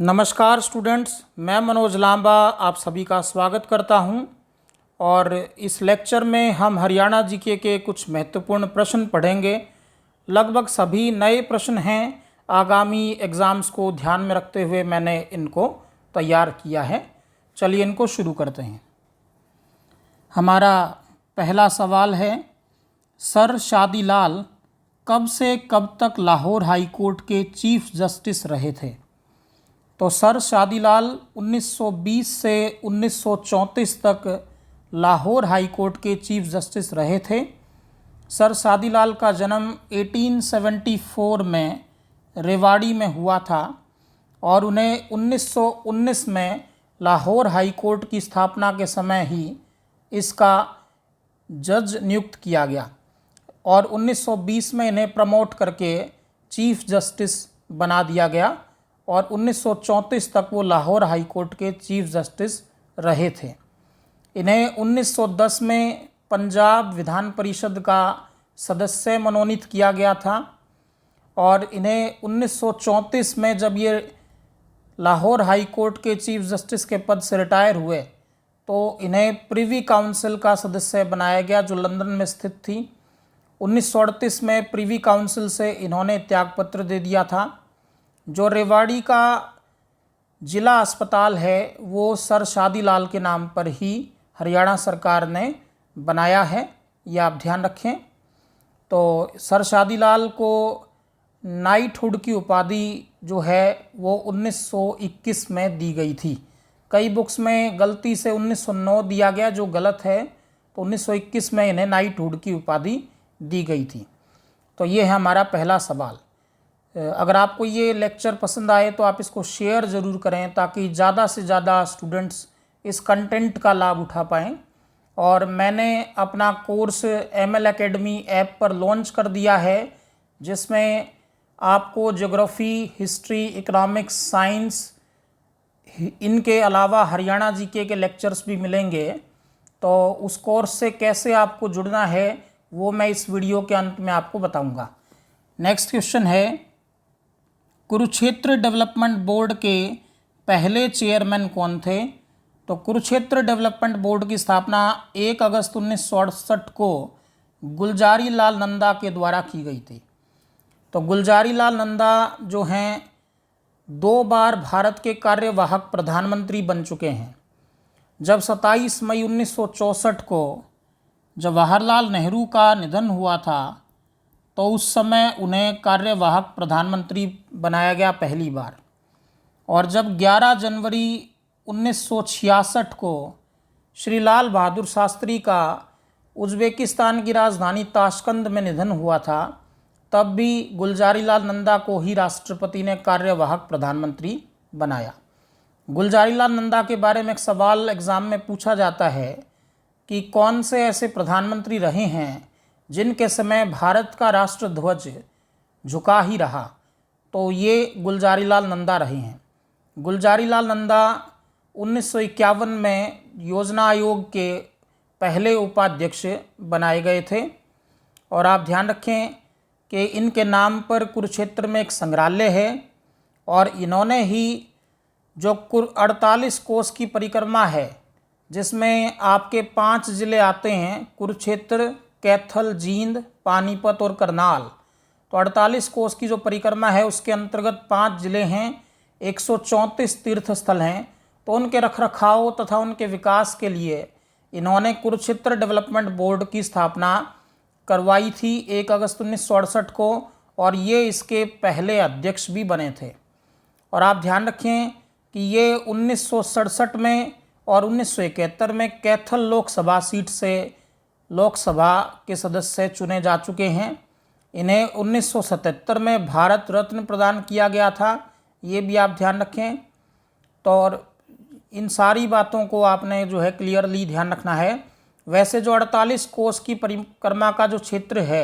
नमस्कार स्टूडेंट्स, मैं मनोज लांबा आप सभी का स्वागत करता हूं। और इस लेक्चर में हम हरियाणा जीके के कुछ महत्वपूर्ण प्रश्न पढ़ेंगे। लगभग सभी नए प्रश्न हैं। आगामी एग्ज़ाम्स को ध्यान में रखते हुए मैंने इनको तैयार किया है। चलिए इनको शुरू करते हैं। हमारा पहला सवाल है, सर शादीलाल कब से कब तक लाहौर हाई कोर्ट के चीफ जस्टिस रहे थे? तो सर शादीलाल 1920 से 1934 तक लाहौर हाई कोर्ट के चीफ जस्टिस रहे थे। सर शादीलाल का जन्म 1874 में रेवाड़ी में हुआ था और उन्हें 1919 में लाहौर हाई कोर्ट की स्थापना के समय ही इसका जज नियुक्त किया गया और 1920 में इन्हें प्रमोट करके चीफ जस्टिस बना दिया गया और 1934 तक वो लाहौर हाई कोर्ट के चीफ जस्टिस रहे थे। इन्हें 1910 में पंजाब विधान परिषद का सदस्य मनोनीत किया गया था और इन्हें 1934 में जब ये लाहौर हाई कोर्ट के चीफ जस्टिस के पद से रिटायर हुए तो इन्हें प्रिवी काउंसिल का सदस्य बनाया गया जो लंदन में स्थित थी। 1938 में प्रिवी काउंसिल से इन्होंने त्यागपत्र दे दिया था। जो रेवाड़ी का ज़िला अस्पताल है वो सर शादीलाल के नाम पर ही हरियाणा सरकार ने बनाया है, यह आप ध्यान रखें। तो सर शादीलाल को नाइटहुड की उपाधि जो है वो 1921 में दी गई थी। कई बुक्स में गलती से 1909 दिया गया जो गलत है, तो 1921 में इन्हें नाइटहुड की उपाधि दी गई थी। तो ये है हमारा पहला सवाल। अगर आपको ये लेक्चर पसंद आए तो आप इसको शेयर ज़रूर करें ताकि ज़्यादा से ज़्यादा स्टूडेंट्स इस कंटेंट का लाभ उठा पाएँ। और मैंने अपना कोर्स ML एकेडमी ऐप पर लॉन्च कर दिया है जिसमें आपको ज्योग्राफी, हिस्ट्री, इकोनॉमिक्स, साइंस, इनके अलावा हरियाणा जीके के लेक्चर्स भी मिलेंगे। तो उस कोर्स से कैसे आपको जुड़ना है वो मैं इस वीडियो के अंत में आपको बताऊंगा। नेक्स्ट क्वेश्चन है, कुरुक्षेत्र डेवलपमेंट बोर्ड के पहले चेयरमैन कौन थे? तो कुरुक्षेत्र डेवलपमेंट बोर्ड की स्थापना 1 अगस्त 1968 को गुलजारी लाल नंदा के द्वारा की गई थी। तो गुलजारी लाल नंदा जो हैं 2 बार भारत के कार्यवाहक प्रधानमंत्री बन चुके हैं। जब 27 मई 1964 को जवाहरलाल नेहरू का निधन हुआ था तो उस समय उन्हें कार्यवाहक प्रधानमंत्री बनाया गया पहली बार। और जब 11 जनवरी 1966 को श्री लाल बहादुर शास्त्री का उज़्बेकिस्तान की राजधानी ताशकंद में निधन हुआ था तब भी गुलजारी लाल नंदा को ही राष्ट्रपति ने कार्यवाहक प्रधानमंत्री बनाया। गुलजारी लाल नंदा के बारे में एक सवाल एग्ज़ाम में पूछा जाता है कि कौन से ऐसे प्रधानमंत्री रहे हैं जिनके समय भारत का राष्ट्रध्वज झुका ही रहा, तो ये गुलजारी लाल नंदा रहे हैं। गुलजारी लाल नंदा 1951 में योजना आयोग के पहले उपाध्यक्ष बनाए गए थे। और आप ध्यान रखें कि इनके नाम पर कुरुक्षेत्र में एक संग्रहालय है और इन्होंने ही जो 48 कोस की परिक्रमा है जिसमें आपके 5 ज़िले आते हैं, कुरुक्षेत्र, कैथल, जींद, पानीपत और करनाल, तो 48 कोस की जो परिक्रमा है उसके अंतर्गत 5 ज़िले हैं, 134 तीर्थ स्थल हैं। तो उनके रखरखाव तथा उनके विकास के लिए इन्होंने कुरुक्षेत्र डेवलपमेंट बोर्ड की स्थापना करवाई थी 1 अगस्त 1968 को और ये इसके पहले अध्यक्ष भी बने थे। और आप ध्यान रखें कि ये 1967 में और 1971 में कैथल लोकसभा सीट से लोकसभा के सदस्य चुने जा चुके हैं। इन्हें 1977 में भारत रत्न प्रदान किया गया था, ये भी आप ध्यान रखें। तो और इन सारी बातों को आपने जो है क्लियरली ध्यान रखना है। वैसे जो 48 कोस की परिक्रमा का जो क्षेत्र है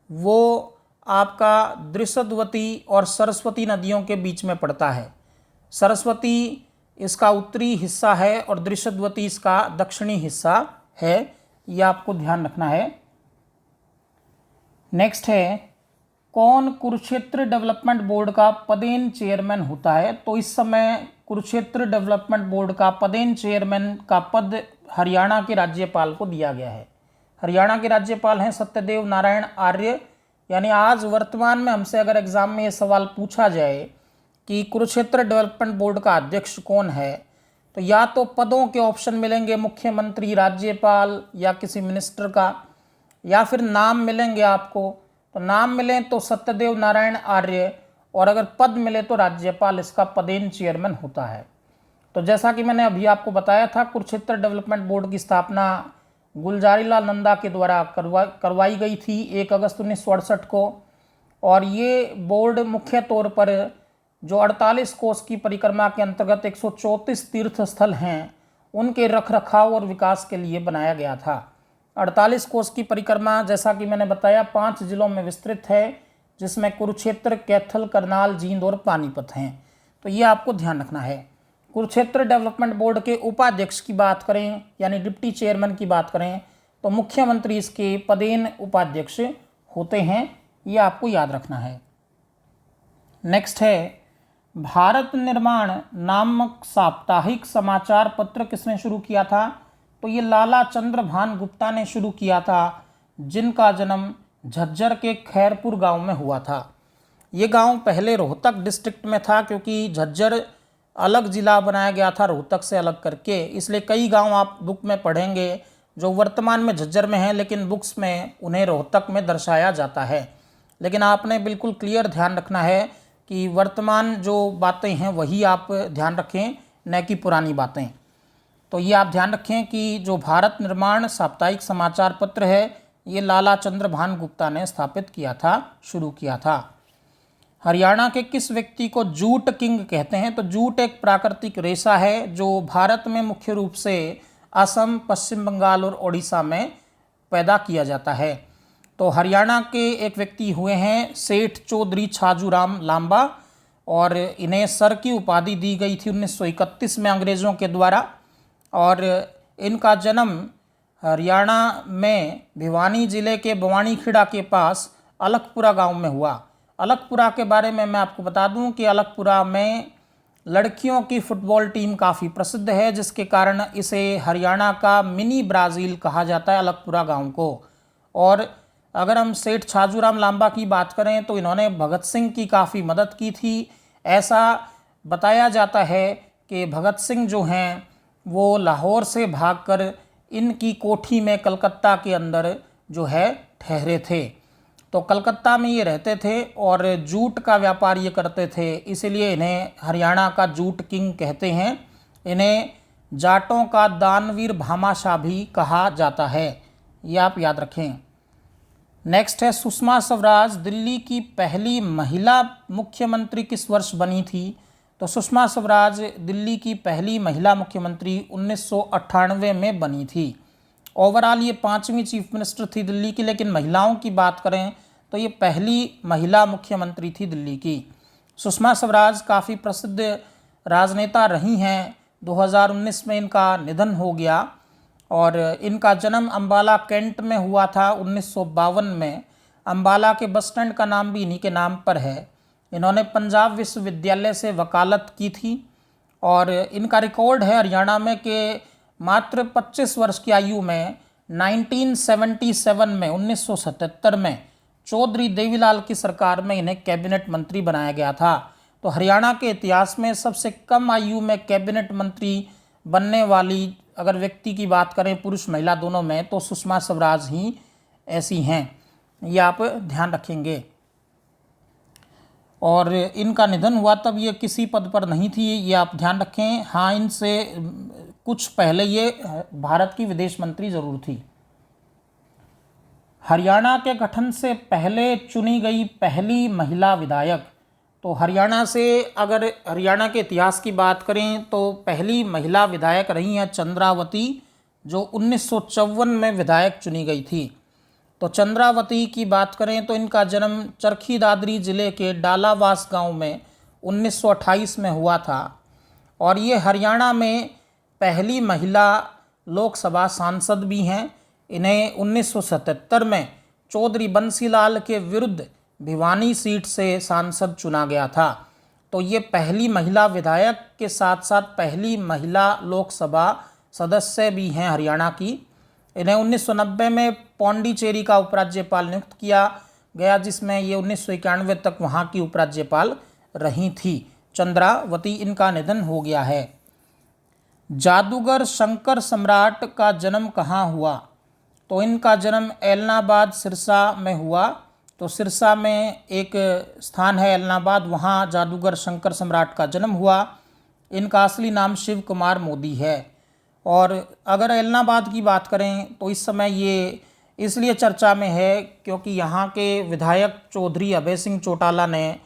वो आपका दृशद्वती और सरस्वती नदियों के बीच में पड़ता है। सरस्वती इसका उत्तरी हिस्सा है और दृशद्वती इसका दक्षिणी हिस्सा है, यह आपको ध्यान रखना है। नेक्स्ट है, कौन कुरुक्षेत्र डेवलपमेंट बोर्ड का पदेन चेयरमैन होता है? तो इस समय कुरुक्षेत्र डेवलपमेंट बोर्ड का पदेन चेयरमैन का पद हरियाणा के राज्यपाल को दिया गया है। हरियाणा के राज्यपाल हैं सत्यदेव नारायण आर्य। यानी आज वर्तमान में हमसे अगर एग्जाम में ये सवाल पूछा जाए कि कुरुक्षेत्र डेवलपमेंट बोर्ड का अध्यक्ष कौन है, तो या तो पदों के ऑप्शन मिलेंगे मुख्यमंत्री, राज्यपाल या किसी मिनिस्टर का, या फिर नाम मिलेंगे आपको। तो नाम मिले तो सत्यदेव नारायण आर्य, और अगर पद मिले तो राज्यपाल इसका पदेन चेयरमैन होता है। तो जैसा कि मैंने अभी आपको बताया था, कुरुक्षेत्र डेवलपमेंट बोर्ड की स्थापना गुलजारीलाल नंदा के द्वारा करवाई गई थी 1 अगस्त 1968 को। और ये बोर्ड मुख्य तौर पर जो 48 कोस की परिक्रमा के अंतर्गत 134 तीर्थ स्थल हैं उनके रखरखाव और विकास के लिए बनाया गया था। 48 कोस की परिक्रमा जैसा कि मैंने बताया 5 जिलों में विस्तृत है, जिसमें कुरुक्षेत्र, कैथल, करनाल, जींद और पानीपत हैं। तो ये आपको ध्यान रखना है। कुरुक्षेत्र डेवलपमेंट बोर्ड के उपाध्यक्ष की बात करें यानी डिप्टी चेयरमैन की बात करें तो मुख्यमंत्री इसके पदेन उपाध्यक्ष होते हैं, ये आपको याद रखना है। नेक्स्ट है, भारत निर्माण नामक साप्ताहिक समाचार पत्र किसने शुरू किया था? तो ये लाला चंद्र भान गुप्ता ने शुरू किया था, जिनका जन्म झज्जर के खैरपुर गांव में हुआ था। ये गांव पहले रोहतक डिस्ट्रिक्ट में था, क्योंकि झज्जर अलग ज़िला बनाया गया था रोहतक से अलग करके, इसलिए कई गांव आप बुक में पढ़ेंगे जो वर्तमान में झज्जर में हैं, लेकिन बुक्स में उन्हें रोहतक में दर्शाया जाता है। लेकिन आपने बिल्कुल क्लियर ध्यान रखना है कि वर्तमान जो बातें हैं वही आप ध्यान रखें, न कि पुरानी बातें। तो ये आप ध्यान रखें कि जो भारत निर्माण साप्ताहिक समाचार पत्र है ये लाला चंद्र भान गुप्ता ने स्थापित किया था, शुरू किया था। हरियाणा के किस व्यक्ति को जूट किंग कहते हैं? तो जूट एक प्राकृतिक रेशा है जो भारत में मुख्य रूप से असम, पश्चिम बंगाल और ओडिशा में पैदा किया जाता है। तो हरियाणा के एक व्यक्ति हुए हैं सेठ चौधरी छाजूराम लांबा, और इन्हें सर की उपाधि दी गई थी 1931 में अंग्रेज़ों के द्वारा। और इनका जन्म हरियाणा में भिवानी जिले के बवानीखेड़ा के पास अलकपुरा गांव में हुआ। अलकपुरा के बारे में मैं आपको बता दूं कि अलकपुरा में लड़कियों की फुटबॉल टीम काफ़ी प्रसिद्ध है, जिसके कारण इसे हरियाणा का मिनी ब्राज़ील कहा जाता है, अलकपुरा गांव को। और अगर हम सेठ छाजूराम लांबा की बात करें तो इन्होंने भगत सिंह की काफ़ी मदद की थी। ऐसा बताया जाता है कि भगत सिंह जो हैं वो लाहौर से भागकर इनकी कोठी में कलकत्ता के अंदर जो है ठहरे थे। तो कलकत्ता में ये रहते थे और जूट का व्यापार ये करते थे, इसीलिए इन्हें हरियाणा का जूट किंग कहते हैं। इन्हें जाटों का दानवीर भामाशाह भी कहा जाता है, ये आप याद रखें। नेक्स्ट है, सुषमा स्वराज दिल्ली की पहली महिला मुख्यमंत्री किस वर्ष बनी थी? तो सुषमा स्वराज दिल्ली की पहली महिला मुख्यमंत्री 1998 में बनी थी। ओवरऑल ये 5वीं चीफ मिनिस्टर थी दिल्ली की, लेकिन महिलाओं की बात करें तो ये पहली महिला मुख्यमंत्री थी दिल्ली की। सुषमा स्वराज काफ़ी प्रसिद्ध राजनेता रही हैं। 2019 में इनका निधन हो गया और इनका जन्म अंबाला कैंट में हुआ था 1952 में। अंबाला के बस स्टैंड का नाम भी इन्हीं के नाम पर है। इन्होंने पंजाब विश्वविद्यालय से वकालत की थी और इनका रिकॉर्ड है हरियाणा में कि मात्र 25 वर्ष की आयु में 1977 में चौधरी देवीलाल की सरकार में इन्हें कैबिनेट मंत्री बनाया गया था। तो हरियाणा के इतिहास में सबसे कम आयु में कैबिनेट मंत्री बनने वाली अगर व्यक्ति की बात करें पुरुष महिला दोनों में तो सुषमा स्वराज ही ऐसी हैं, ये आप ध्यान रखेंगे। और इनका निधन हुआ तब ये किसी पद पर नहीं थी, ये आप ध्यान रखें। हाँ, इनसे कुछ पहले ये भारत की विदेश मंत्री जरूर थी। हरियाणा के गठन से पहले चुनी गई पहली महिला विधायक, तो हरियाणा से अगर हरियाणा के इतिहास की बात करें तो पहली महिला विधायक रही हैं चंद्रावती, जो 1954 में विधायक चुनी गई थी। तो चंद्रावती की बात करें तो इनका जन्म चरखी दादरी जिले के डालावास गांव में 1928 में हुआ था और ये हरियाणा में पहली महिला लोकसभा सांसद भी हैं। इन्हें 1977 में चौधरी बंसीलाल के विरुद्ध भिवानी सीट से सांसद चुना गया था। तो ये पहली महिला विधायक के साथ साथ पहली महिला लोकसभा सदस्य भी हैं हरियाणा की। इन्हें 1990 में पौंडीचेरी का उपराज्यपाल नियुक्त किया गया, जिसमें ये 1991 तक वहाँ की उपराज्यपाल रही थी। चंद्रावती, इनका निधन हो गया है। जादूगर शंकर सम्राट का जन्म कहाँ हुआ? तो इनका जन्म एलनाबाद सिरसा में हुआ। तो सिरसा में एक स्थान है एलनाबाद, वहाँ जादूगर शंकर सम्राट का जन्म हुआ। इनका असली नाम शिव कुमार मोदी है। और अगर एलनाबाद की बात करें तो इस समय ये इसलिए चर्चा में है क्योंकि यहाँ के विधायक चौधरी अभय सिंह चौटाला ने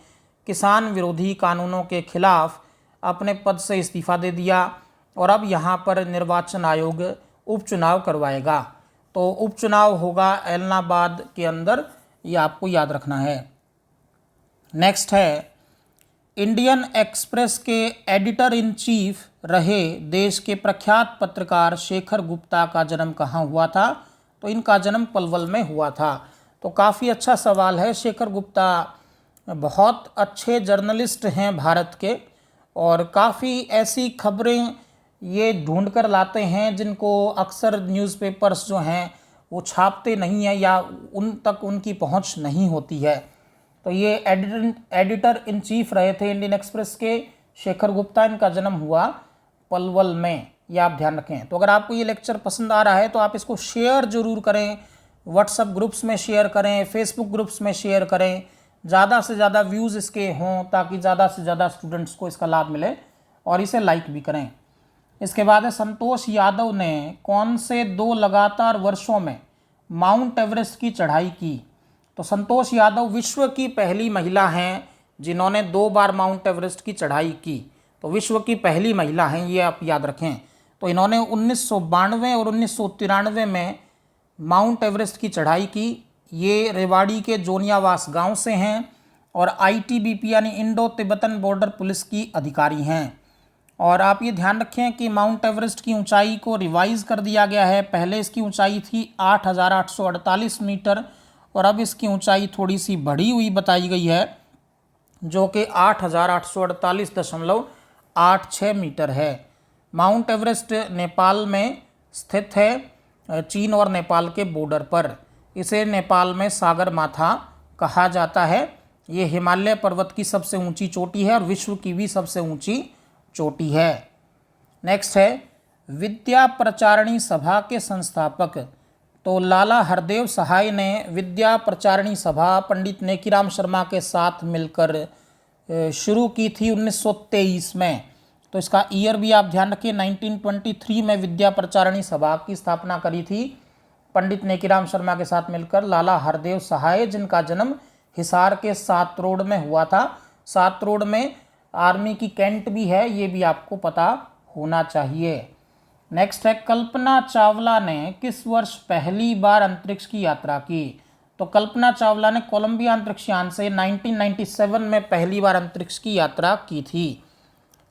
किसान विरोधी कानूनों के खिलाफ अपने पद से इस्तीफा दे दिया और अब यहाँ पर निर्वाचन आयोग उपचुनाव करवाएगा। तो उपचुनाव होगा एलनाबाद के अंदर, ये आपको याद रखना है। नेक्स्ट है, इंडियन एक्सप्रेस के एडिटर इन चीफ रहे देश के प्रख्यात पत्रकार शेखर गुप्ता का जन्म कहाँ हुआ था? तो इनका जन्म पलवल में हुआ था। तो काफ़ी अच्छा सवाल है। शेखर गुप्ता बहुत अच्छे जर्नलिस्ट हैं भारत के और काफ़ी ऐसी खबरें ये ढूंढ कर लाते हैं जिनको अक्सर न्यूज़पेपर्स जो हैं वो छापते नहीं हैं या उन तक उनकी पहुंच नहीं होती है। तो ये एडिटर इन चीफ रहे थे इंडियन एक्सप्रेस के शेखर गुप्ता। इनका जन्म हुआ पलवल में, ये आप ध्यान रखें। तो अगर आपको ये लेक्चर पसंद आ रहा है तो आप इसको शेयर ज़रूर करें, व्हाट्सएप ग्रुप्स में शेयर करें, फेसबुक ग्रुप्स में शेयर करें, ज़्यादा से ज़्यादा व्यूज़ इसके हों ताकि ज़्यादा से ज़्यादा स्टूडेंट्स को इसका लाभ मिले, और इसे लाइक भी करें। इसके बाद है, संतोष यादव ने कौन से 2 लगातार वर्षों में माउंट एवरेस्ट की चढ़ाई की? तो संतोष यादव विश्व की पहली महिला हैं जिन्होंने 2 बार माउंट एवरेस्ट की चढ़ाई की। तो विश्व की पहली महिला हैं, ये आप याद रखें। तो इन्होंने 1992 और 1993 में माउंट एवरेस्ट की चढ़ाई की। ये रेवाड़ी के जोनियावास गांव से हैं और ITBP यानी इंडो तिब्बतन बॉर्डर पुलिस की अधिकारी हैं। और आप ये ध्यान रखें कि माउंट एवरेस्ट की ऊंचाई को रिवाइज कर दिया गया है। पहले इसकी ऊंचाई थी 8,848 मीटर और अब इसकी ऊंचाई थोड़ी सी बढ़ी हुई बताई गई है, जो कि 8,848.86 मीटर है। माउंट एवरेस्ट नेपाल में स्थित है, चीन और नेपाल के बॉर्डर पर। इसे नेपाल में सागर माथा कहा जाता है। ये हिमालय पर्वत की सबसे ऊंची चोटी है और विश्व की भी सबसे ऊंची चोटी है। नेक्स्ट है, विद्या प्रचारिणी सभा के संस्थापक। तो लाला हरदेव सहाय ने विद्या प्रचारिणी सभा पंडित नेकीराम शर्मा के साथ मिलकर शुरू की थी 1923 में। तो इसका ईयर भी आप ध्यान रखिए, 1923 में विद्या प्रचारिणी सभा की स्थापना करी थी पंडित नेकीराम शर्मा के साथ मिलकर लाला हरदेव सहाय, जिनका जन्म हिसार के सातरोड में हुआ था। सातरोड में आर्मी की कैंट भी है, ये भी आपको पता होना चाहिए। नेक्स्ट है, कल्पना चावला ने किस वर्ष पहली बार अंतरिक्ष की यात्रा की? तो कल्पना चावला ने कोलंबिया अंतरिक्ष यान से 1997 में पहली बार अंतरिक्ष की यात्रा की थी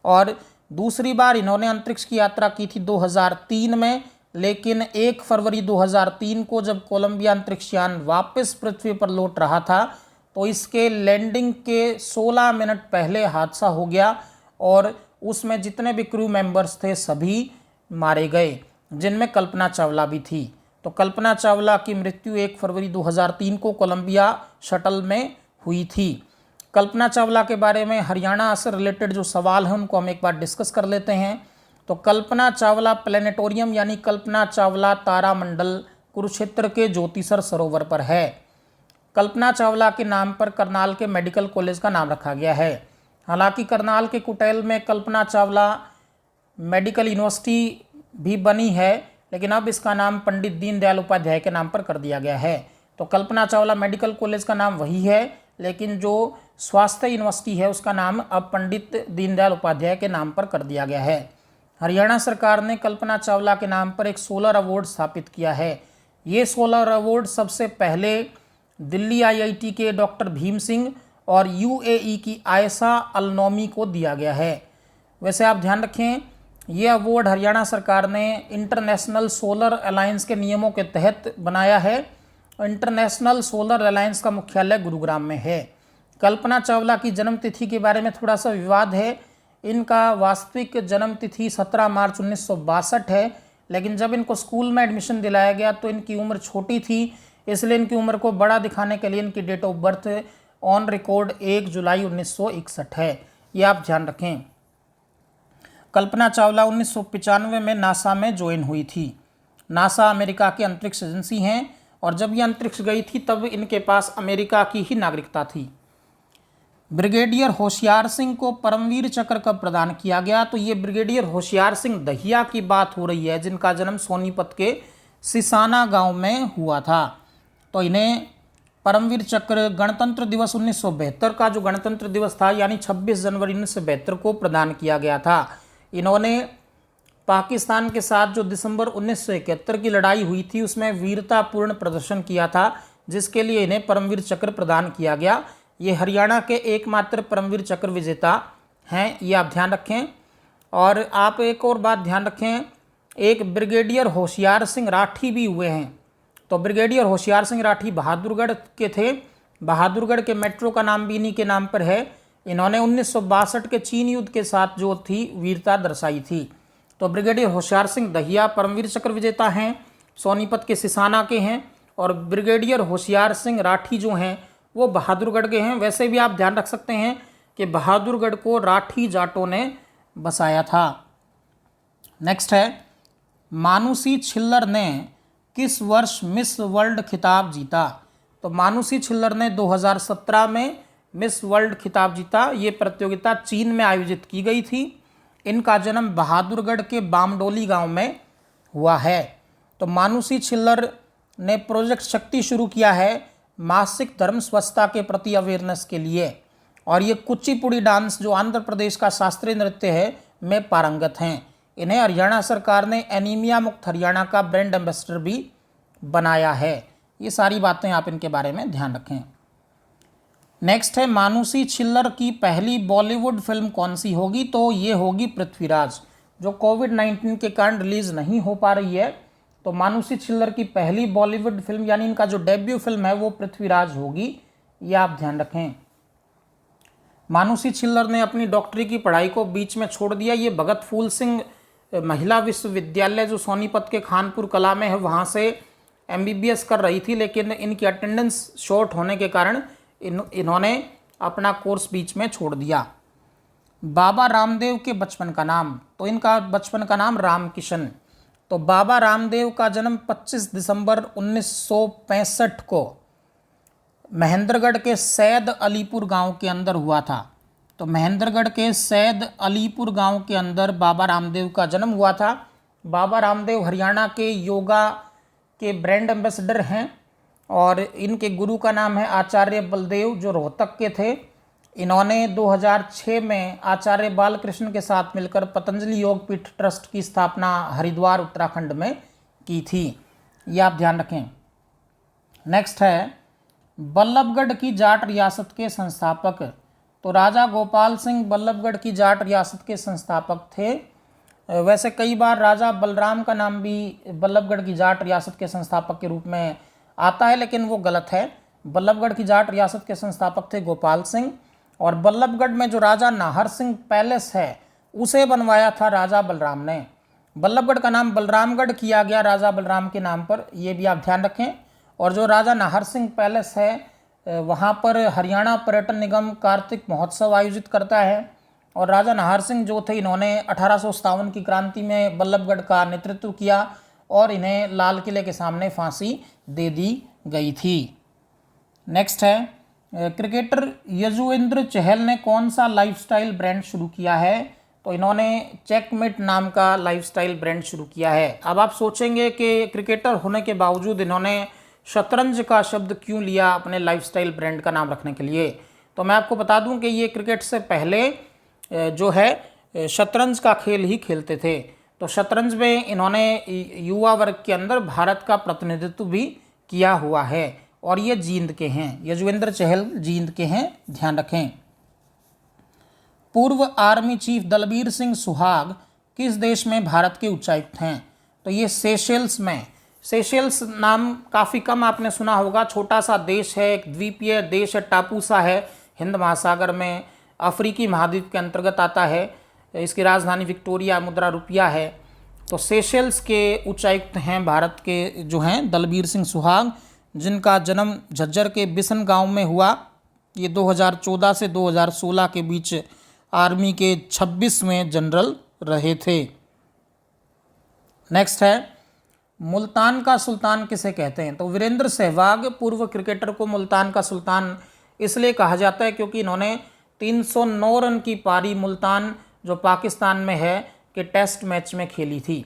और दूसरी बार इन्होंने अंतरिक्ष की यात्रा की थी 2003 में। लेकिन 1 फरवरी 2003 को जब कोलंबिया अंतरिक्ष यान वापस पृथ्वी पर लौट रहा था तो इसके लैंडिंग के 16 मिनट पहले हादसा हो गया और उसमें जितने भी क्रू मेंबर्स थे सभी मारे गए, जिनमें कल्पना चावला भी थी। तो कल्पना चावला की मृत्यु 1 फरवरी 2003 को कोलंबिया शटल में हुई थी। कल्पना चावला के बारे में हरियाणा से रिलेटेड जो सवाल हैं उनको हम एक बार डिस्कस कर लेते हैं। तो कल्पना चावला प्लेनेटोरियम यानी कल्पना चावला तारामंडल कुरुक्षेत्र के ज्योतिसर सरोवर पर है। कल्पना चावला के नाम पर करनाल के मेडिकल कॉलेज का नाम रखा गया है। हालांकि करनाल के कुटेल में कल्पना चावला मेडिकल यूनिवर्सिटी भी बनी है, लेकिन अब इसका नाम पंडित दीनदयाल उपाध्याय के नाम पर कर दिया गया है। तो कल्पना चावला मेडिकल कॉलेज का नाम वही है, लेकिन जो स्वास्थ्य यूनिवर्सिटी है उसका नाम अब पंडित दीनदयाल उपाध्याय के नाम पर कर दिया गया है। हरियाणा सरकार ने कल्पना चावला के नाम पर एक सोलर अवार्ड स्थापित किया है। ये सोलर अवार्ड सबसे पहले दिल्ली IIT के डॉक्टर भीम सिंह और UAE की आयशा अलनौमी को दिया गया है। वैसे आप ध्यान रखें, ये अवार्ड हरियाणा सरकार ने इंटरनेशनल सोलर अलायंस के नियमों के तहत बनाया है इंटरनेशनल सोलर अलायंस का मुख्यालय गुरुग्राम में है। कल्पना चावला की जन्म तिथि के बारे में थोड़ा सा विवाद है। इनका वास्तविक जन्म तिथि 17 मार्च 1962 है, लेकिन जब इनको स्कूल में एडमिशन दिलाया गया तो इनकी उम्र छोटी थी, इसलिए इनकी उम्र को बड़ा दिखाने के लिए इनकी date of birth on record 1 जुलाई 1961 है। ये आप ध्यान रखें। कल्पना चावला 1995 में नासा में ज्वाइन हुई थी। नासा अमेरिका की अंतरिक्ष एजेंसी हैं और जब ये अंतरिक्ष गई थी तब इनके पास अमेरिका की ही नागरिकता थी। ब्रिगेडियर होशियार सिंह को परमवीर चक्र कब प्रदान किया गया? तो ये ब्रिगेडियर होशियार सिंह दहिया की बात हो रही है, जिनका जन्म सोनीपत के सिसाना गांव में हुआ था। तो इन्हें परमवीर चक्र गणतंत्र दिवस 1972 का जो गणतंत्र दिवस था यानी 26 जनवरी 1972 को प्रदान किया गया था। इन्होंने पाकिस्तान के साथ जो दिसंबर 1971 की लड़ाई हुई थी उसमें वीरतापूर्ण प्रदर्शन किया था, जिसके लिए इन्हें परमवीर चक्र प्रदान किया गया। ये हरियाणा के एकमात्र परमवीर चक्र विजेता हैं, ये आप ध्यान रखें। और आप एक और बात ध्यान रखें, एक ब्रिगेडियर होशियार सिंह राठी भी हुए हैं। तो ब्रिगेडियर होशियार सिंह राठी बहादुरगढ़ के थे। बहादुरगढ़ के मेट्रो का नाम भी इन्हीं के नाम पर है। इन्होंने 1962 के चीन युद्ध के साथ जो थी वीरता दर्शाई थी। तो ब्रिगेडियर होशियार सिंह दहिया परमवीर चक्र विजेता हैं, सोनीपत के सिसाना के हैं। और ब्रिगेडियर होशियार सिंह राठी जो हैं वो बहादुरगढ़ के हैं। वैसे भी आप ध्यान रख सकते हैं कि बहादुरगढ़ को राठी जाटों ने बसाया था। नेक्स्ट है, मानुषी छिल्लर ने किस वर्ष मिस वर्ल्ड खिताब जीता? तो मानुषी छिल्लर ने 2017 में मिस वर्ल्ड खिताब जीता। ये प्रतियोगिता चीन में आयोजित की गई थी। इनका जन्म बहादुरगढ़ के बामडोली गांव में हुआ है। तो मानुषी छिल्लर ने प्रोजेक्ट शक्ति शुरू किया है मासिक धर्म स्वच्छता के प्रति अवेयरनेस के लिए। और ये कुचिपुड़ी डांस जो आंध्र प्रदेश का शास्त्रीय नृत्य है में पारंगत हैं। इन्हें हरियाणा सरकार ने एनीमिया मुक्त हरियाणा का ब्रांड एम्बेसडर भी बनाया है। ये सारी बातें आप इनके बारे में ध्यान रखें। नेक्स्ट है, मानुषी छिल्लर की पहली बॉलीवुड फिल्म कौन सी होगी? तो ये होगी पृथ्वीराज, जो कोविड-19 के कारण रिलीज नहीं हो पा रही है। तो मानुषी छिल्लर की पहली बॉलीवुड फिल्म यानी इनका जो डेब्यू फिल्म है वो पृथ्वीराज होगी। ये आप ध्यान रखें। मानुषी छिल्लर ने अपनी डॉक्टरी की पढ़ाई को बीच में छोड़ दिया। ये भगत फूल सिंह महिला विश्वविद्यालय जो सोनीपत के खानपुर कला में है वहाँ से MBBS कर रही थी, लेकिन इनकी अटेंडेंस शॉर्ट होने के कारण इन्होंने अपना कोर्स बीच में छोड़ दिया। बाबा रामदेव के बचपन का नाम? तो इनका बचपन का नाम रामकिशन। तो बाबा रामदेव का जन्म 25 दिसंबर 1965 को महेंद्रगढ़ के सैद अलीपुर गांव के अंदर हुआ था। तो महेंद्रगढ़ के सैद अलीपुर गांव के अंदर बाबा रामदेव का जन्म हुआ था। बाबा रामदेव हरियाणा के योगा के ब्रांड एम्बेसडर हैं और इनके गुरु का नाम है आचार्य बलदेव, जो रोहतक के थे। इन्होंने 2006 में आचार्य बालकृष्ण के साथ मिलकर पतंजलि योगपीठ ट्रस्ट की स्थापना हरिद्वार उत्तराखंड में की थी। ये आप ध्यान रखें। नेक्स्ट है, बल्लभगढ़ की जाट रियासत के संस्थापक? तो राजा गोपाल सिंह बल्लभगढ़ की जाट रियासत के संस्थापक थे। वैसे कई बार राजा बलराम का नाम भी बल्लभगढ़ की जाट रियासत के संस्थापक के रूप में आता है, लेकिन वो गलत है। बल्लभगढ़ की जाट रियासत के संस्थापक थे गोपाल सिंह। और बल्लभगढ़ में जो राजा नाहर सिंह पैलेस है उसे बनवाया था राजा बलराम ने। बल्लभगढ़ का नाम बलरामगढ़ किया गया राजा बलराम के नाम पर, ये भी आप ध्यान रखें। और जो राजा नाहर सिंह पैलेस है वहाँ पर हरियाणा पर्यटन निगम कार्तिक महोत्सव आयोजित करता है। और राजा नाहर सिंह जो थे इन्होंने 1857 की क्रांति में बल्लभगढ़ का नेतृत्व किया और इन्हें लाल किले के सामने फांसी दे दी गई थी। नेक्स्ट है, क्रिकेटर यजुवेंद्र चहल ने कौन सा लाइफस्टाइल ब्रांड शुरू किया है? तो इन्होंने चेकमेट नाम का लाइफस्टाइल ब्रांड शुरू किया है। अब आप सोचेंगे कि क्रिकेटर होने के बावजूद इन्होंने शतरंज का शब्द क्यों लिया अपने लाइफस्टाइल ब्रांड का नाम रखने के लिए। तो मैं आपको बता दूं कि ये क्रिकेट से पहले जो है शतरंज का खेल ही खेलते थे। तो शतरंज में इन्होंने युवा वर्ग के अंदर भारत का प्रतिनिधित्व भी किया हुआ है और ये जींद के हैं। यजुवेंद्र चहल जींद के हैं, ध्यान रखें। पूर्व आर्मी चीफ दलबीर सिंह सुहाग किस देश में भारत के उच्चायुक्त हैं? तो ये सेशेल्स में सेशेल्स नाम काफ़ी कम आपने सुना होगा। छोटा सा देश है, एक द्वीपीय देश है, टापू सा है, हिंद महासागर में, अफ्रीकी महाद्वीप के अंतर्गत आता है। इसकी राजधानी विक्टोरिया, मुद्रा रुपया है। तो सेशेल्स के उच्चायुक्त हैं भारत के जो हैं दलबीर सिंह सुहाग, जिनका जन्म झज्जर के बिसन गांव में हुआ। ये 2014 से 2016 के बीच आर्मी के 26वें जनरल रहे थे। नेक्स्ट है, मुल्तान का सुल्तान किसे कहते हैं? तो वीरेंद्र सहवाग, पूर्व क्रिकेटर को मुल्तान का सुल्तान इसलिए कहा जाता है क्योंकि इन्होंने 309 रन की पारी मुल्तान जो पाकिस्तान में है के टेस्ट मैच में खेली थी।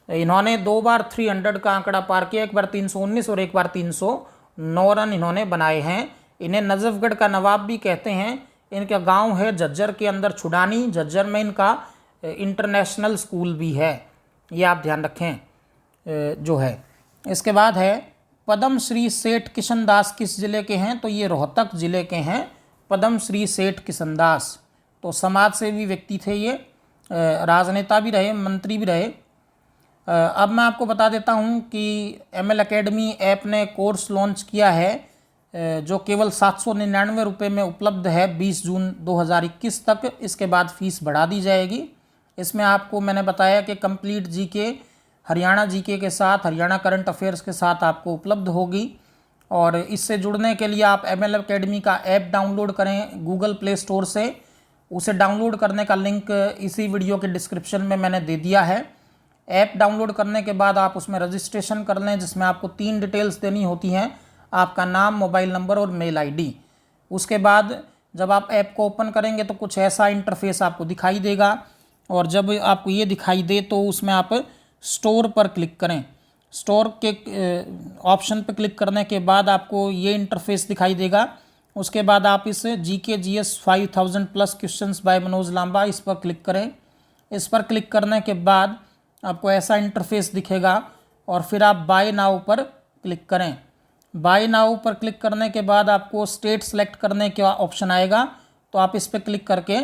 इन्होंने 2 बार 300 का आंकड़ा पार किया, एक बार 319 और एक बार 309 रन इन्होंने बनाए हैं। इन्हें नजफगढ़ का नवाब भी कहते हैं। इनका गांव है झज्जर के अंदर छुडानी, झज्जर में इनका इंटरनेशनल स्कूल भी है, ये आप ध्यान रखें जो है। इसके बाद है पद्म श्री सेठ किशन दास किस जिले के हैं? तो ये रोहतक जिले के हैं पद्म श्री सेठ किशन दास। तो समाज सेवी व्यक्ति थे ये, राजनेता भी रहे, मंत्री भी रहे। अब मैं आपको बता देता हूँ कि ML एकेडमी ऐप ने कोर्स लॉन्च किया है जो केवल 799 रुपये में उपलब्ध है 20 जून 2021 तक। इसके बाद फीस बढ़ा दी जाएगी। इसमें आपको मैंने बताया कि कंप्लीट जीके, हरियाणा जीके के साथ, हरियाणा करंट अफेयर्स के साथ आपको उपलब्ध होगी। और इससे जुड़ने के लिए आप ML एकेडमी का ऐप डाउनलोड करें गूगल प्ले स्टोर से। उसे डाउनलोड करने का लिंक इसी वीडियो के डिस्क्रिप्शन में मैंने दे दिया है। ऐप डाउनलोड करने के बाद आप उसमें रजिस्ट्रेशन कर लें, जिसमें आपको 3 डिटेल्स देनी होती हैं, आपका नाम, मोबाइल नंबर और मेल ID। उसके बाद जब आप ऐप को ओपन करेंगे तो कुछ ऐसा इंटरफेस आपको दिखाई देगा। और जब आपको ये दिखाई दे तो उसमें आप स्टोर पर क्लिक करें। स्टोर के ऑप्शन पर क्लिक करने के बाद आपको ये इंटरफेस दिखाई देगा। उसके बाद आप इस GK GS 5000 plus questions by Manoj Lamba, इस पर क्लिक करें। इस पर क्लिक करने के बाद आपको ऐसा इंटरफेस दिखेगा और फिर आप बाय नाउ पर क्लिक करें। बाय नाउ पर क्लिक करने के बाद आपको स्टेट सेलेक्ट करने का ऑप्शन आएगा, तो आप इस पर क्लिक करके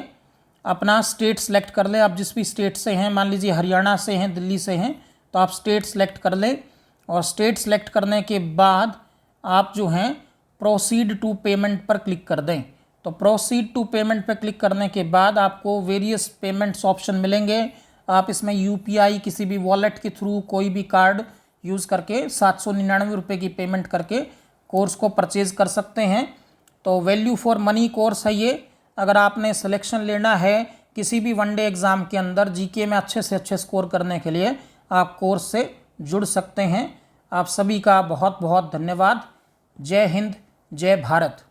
अपना स्टेट सेलेक्ट कर लें। आप जिस भी स्टेट से हैं, मान लीजिए हरियाणा से हैं, दिल्ली से हैं, तो आप स्टेट सेलेक्ट कर लें। और स्टेट सेलेक्ट करने के बाद आप जो हैं प्रोसीड टू पेमेंट पर क्लिक कर दें। तो प्रोसीड टू पेमेंट पर क्लिक करने के बाद आपको वेरियस पेमेंट्स ऑप्शन मिलेंगे। आप इसमें UPI किसी भी वॉलेट के थ्रू कोई भी कार्ड यूज़ करके 799 रुपये की पेमेंट करके कोर्स को परचेज़ कर सकते हैं। तो वैल्यू फॉर मनी कोर्स है ये। अगर आपने सिलेक्शन लेना है किसी भी वनडे एग्ज़ाम के अंदर GK में अच्छे से अच्छे स्कोर करने के लिए, आप कोर्स से जुड़ सकते हैं। आप सभी का बहुत बहुत धन्यवाद। जय हिंद, जय भारत।